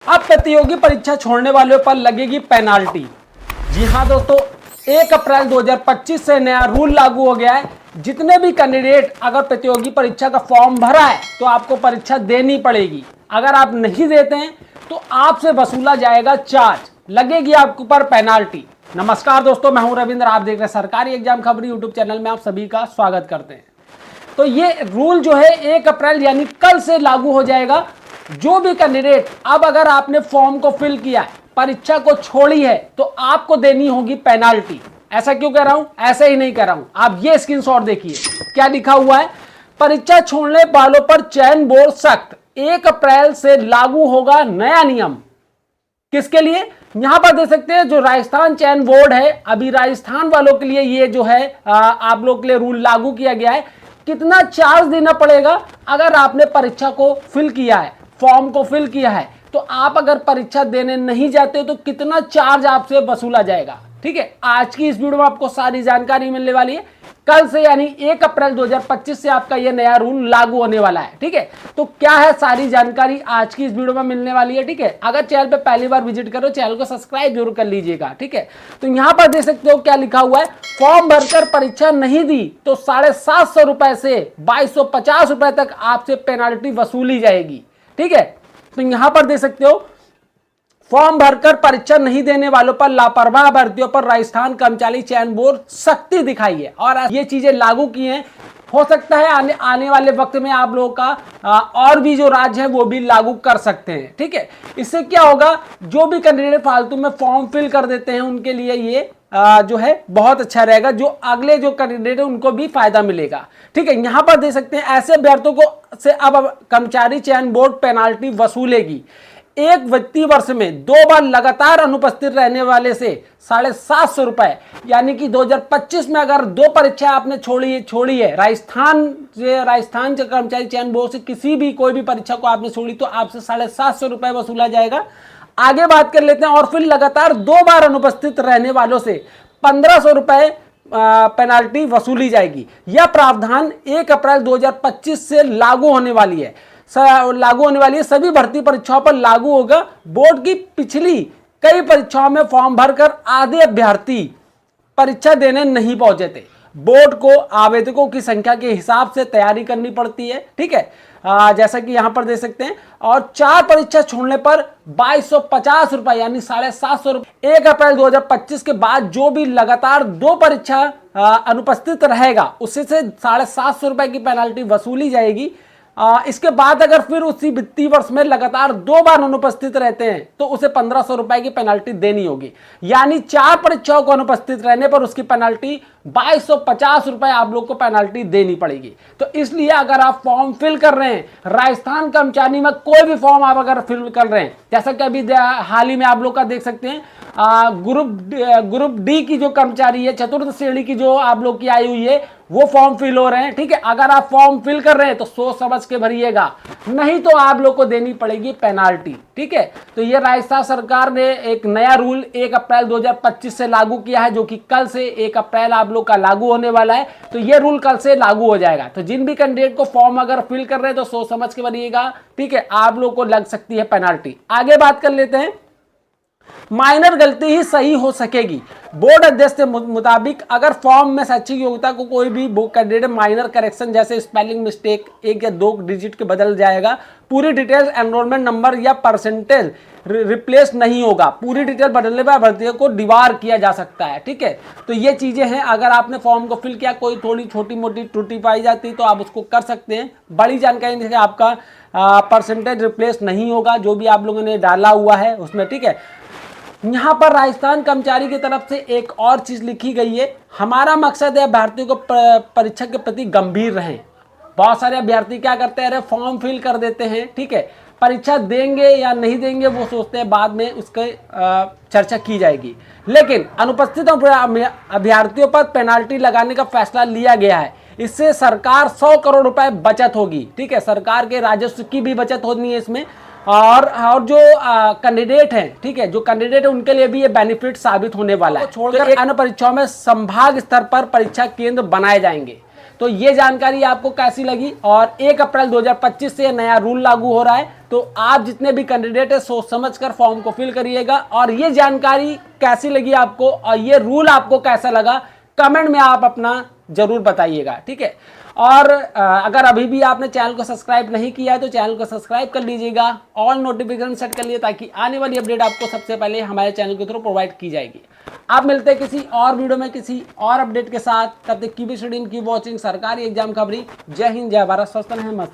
अब प्रतियोगी परीक्षा छोड़ने वालों पर लगेगी पेनाल्टी। जी हाँ दोस्तों, 1 अप्रैल 2025 से नया रूल लागू हो गया है। जितने भी कैंडिडेट अगर प्रतियोगी परीक्षा का फॉर्म भरा है तो आपको परीक्षा देनी पड़ेगी। अगर आप नहीं देते हैं तो आपसे वसूला जाएगा चार्ज, लगेगी आपके ऊपर पेनाल्टी। नमस्कार दोस्तों, मैं हूं रविंद्र, आप देख रहे हैं सरकारी एग्जाम खबरी यूट्यूब चैनल में। आप सभी का स्वागत करते हैं। तो ये रूल जो है 1 अप्रैल यानी कल से लागू हो जाएगा। जो भी कैंडिडेट अब अगर आपने फॉर्म को फिल किया है, परीक्षा को छोड़ी है, तो आपको देनी होगी पेनाल्टी। ऐसा क्यों कह रहा हूं? ऐसे ही नहीं कह रहा हूं, आप ये स्क्रीनशॉट देखिए क्या लिखा हुआ है। परीक्षा छोड़ने वालों पर चयन बोर्ड सख्त, 1 अप्रैल से लागू होगा नया नियम। किसके लिए? यहां पर देख सकते हैं जो राजस्थान चयन बोर्ड है, अभी राजस्थान वालों के लिए ये जो है आप लोग के लिए रूल लागू किया गया है। कितना चार्ज देना पड़ेगा अगर आपने परीक्षा को फिल किया है, फॉर्म को फिल किया है, तो आप अगर परीक्षा देने नहीं जाते तो कितना चार्ज आपसे वसूला जाएगा। ठीक है, आज की इस वीडियो में आपको सारी जानकारी मिलने वाली है। कल से यानी 1 अप्रैल 2025 से आपका यह नया रूल लागू होने वाला है। ठीक है, तो क्या है सारी जानकारी आज की इस वीडियो में मिलने वाली है। ठीक है, अगर चैनल पे पहली बार विजिट करो, चैनल को सब्सक्राइब जरूर कर लीजिएगा। ठीक है, तो यहां पर देख सकते हो क्या लिखा हुआ है। फॉर्म भरकर परीक्षा नहीं दी तो 750 रुपए से 2250 रुपए तक आपसे पेनाल्टी वसूली जाएगी। ठीक है, तो यहां पर देख सकते हो फॉर्म भरकर परीक्षा नहीं देने वालों पर लापरवाह अभ्यर्थियों पर राजस्थान कर्मचारी चयन बोर्ड सख्ती दिखाई है और ये चीजें लागू की हैं। हो सकता है आने वाले वक्त में आप लोगों का और भी जो राज्य है वो भी लागू कर सकते हैं। ठीक है, इससे क्या होगा, जो भी कैंडिडेट फालतू में फॉर्म फिल कर देते हैं उनके लिए ये जो है बहुत अच्छा रहेगा। जो अगले जो कैंडिडेट है उनको भी फायदा मिलेगा। ठीक है, यहां पर देख सकते हैं ऐसे अभ्यर्थियों को से अब कर्मचारी चयन बोर्ड पेनाल्टी वसूलेगी। एक वित्तीय वर्ष में 2 बार लगातार अनुपस्थित रहने वाले से 750 रुपए, यानी कि 2025 में अगर 2 परीक्षा आपने छोड़ी है राजस्थान कर्मचारी चयन बोर्ड से किसी भी कोई भी परीक्षा को आपने छोड़ी तो आपसे 750 रुपए वसूला जाएगा। आगे बात कर लेते हैं। और फिर लगातार 2 बार अनुपस्थित रहने वालों से 1500 रुपए पेनाल्टी वसूली जाएगी। यह प्रावधान 1 अप्रैल 2025 से लागू होने वाली है। सभी भर्ती परीक्षाओं पर लागू होगा। बोर्ड की पिछली कई परीक्षाओं में फॉर्म भरकर आधे अभ्यर्थी परीक्षा देने नहीं पहुंचे थे। बोर्ड को आवेदकों की संख्या के हिसाब से तैयारी करनी पड़ती है। ठीक है, जैसा कि यहां पर देख सकते हैं। और 4 परीक्षा छोड़ने पर 2250 रुपए यानी 750 रुपए। 1 अप्रैल 2025 के बाद जो भी लगातार 2 परीक्षा अनुपस्थित रहेगा उससे 750 रुपए की पेनाल्टी वसूली जाएगी। इसके बाद अगर फिर उसी वित्तीय वर्ष में लगातार 2 बार अनुपस्थित रहते हैं तो उसे 1500 रुपए की पेनाल्टी देनी होगी। यानी 4 परीक्षाओं को अनुपस्थित रहने पर उसकी पेनाल्टी 2250 रुपए आप लोग को पेनाल्टी देनी पड़ेगी। तो इसलिए अगर आप फॉर्म फिल कर रहे हैं, राजस्थान कर्मचारी में कोई भी फॉर्म आप अगर फिल कर रहे हैं, जैसा कि अभी हाल ही में आप लोग का देख सकते हैं ग्रुप डी की जो कर्मचारी है, चतुर्थ श्रेणी की जो आप लोग की आई हुई है, वो फॉर्म फिल हो रहे हैं। ठीक है, अगर आप फॉर्म फिल कर रहे हैं तो सोच समझ के भरिएगा, नहीं तो आप लोग को देनी पड़ेगी पेनाल्टी। ठीक है, तो ये राजस्थान सरकार ने एक नया रूल 1 अप्रैल 2025 से लागू किया है, जो कि कल से 1 अप्रैल आप लोग का लागू होने वाला है। तो ये रूल कल से लागू हो जाएगा। तो जिन भी कैंडिडेट को फॉर्म अगर फिल कर रहे हैं तो सोच समझ के भरिएगा। ठीक है, आप लोग को लग सकती है पेनाल्टी। आगे बात कर लेते हैं। माइनर गलती ही सही हो सकेगी। बोर्ड अध्यक्ष के मुताबिक अगर फॉर्म में शैक्षिक योग्यता को कोई भी कैंडिडेट माइनर करेक्शन जैसे स्पेलिंग मिस्टेक 1 या 2 डिजिट के बदल जाएगा, पूरी डिटेल्स एनरोलमेंट नंबर या परसेंटेज रिप्लेस नहीं होगा। पूरी डिटेल बदलने पर अभ्यर्थियों को डिबार किया जा सकता है। ठीक है, तो ये चीजें हैं। अगर आपने फॉर्म को फिल किया, कोई थोड़ी छोटी मोटी त्रुटि पाई जाती तो आप उसको कर सकते हैं। बड़ी जानकारी जैसे आपका परसेंटेज रिप्लेस नहीं होगा जो भी आप लोगों ने डाला हुआ है उसमें। ठीक है, यहां पर राजस्थान कर्मचारी की तरफ से एक और चीज लिखी गई है। हमारा मकसद है अभ्यर्थियों को परीक्षा के प्रति गंभीर रहें। बहुत सारे अभ्यर्थी क्या करते हैं, फॉर्म फिल कर देते हैं। ठीक है, परीक्षा देंगे या नहीं देंगे वो सोचते हैं, बाद में उसके चर्चा की जाएगी। लेकिन अनुपस्थित अभ्यर्थियों पर पेनाल्टी लगाने का फैसला लिया गया है। इससे सरकार 100 करोड़ रुपए बचत होगी। ठीक है, सरकार के राजस्व की भी बचत होनी है इसमें। और जो कैंडिडेट हैं, ठीक है, जो कैंडिडेट है उनके लिए भी ये बेनिफिट साबित होने वाला है। छोड़कर अन्य परीक्षाओं में संभाग स्तर पर परीक्षा केंद्र बनाए जाएंगे। तो ये जानकारी आपको कैसी लगी, और 1 अप्रैल 2025 से नया रूल लागू हो रहा है, तो आप जितने भी कैंडिडेट है सोच समझकर फॉर्म को फिल करिएगा। और ये जानकारी कैसी लगी आपको और ये रूल आपको कैसा लगा, कमेंट में आप अपना जरूर बताइएगा, ठीक है। और अगर अभी भी आपने चैनल को सब्सक्राइब नहीं किया है तो चैनल को सब्सक्राइब कर लीजिएगा, ऑल नोटिफिकेशन सेट कर लिए, ताकि आने वाली अपडेट आपको सबसे पहले हमारे चैनल के थ्रू प्रोवाइड की जाएगी। आप मिलते हैं किसी और वीडियो में किसी और अपडेट के साथ, तब तक कीप स्टडीइंग, कीप वॉचिंग सरकारी एग्जाम खबरी। जय हिंद, जय भारत, स्वस्थ रहें, मस्त।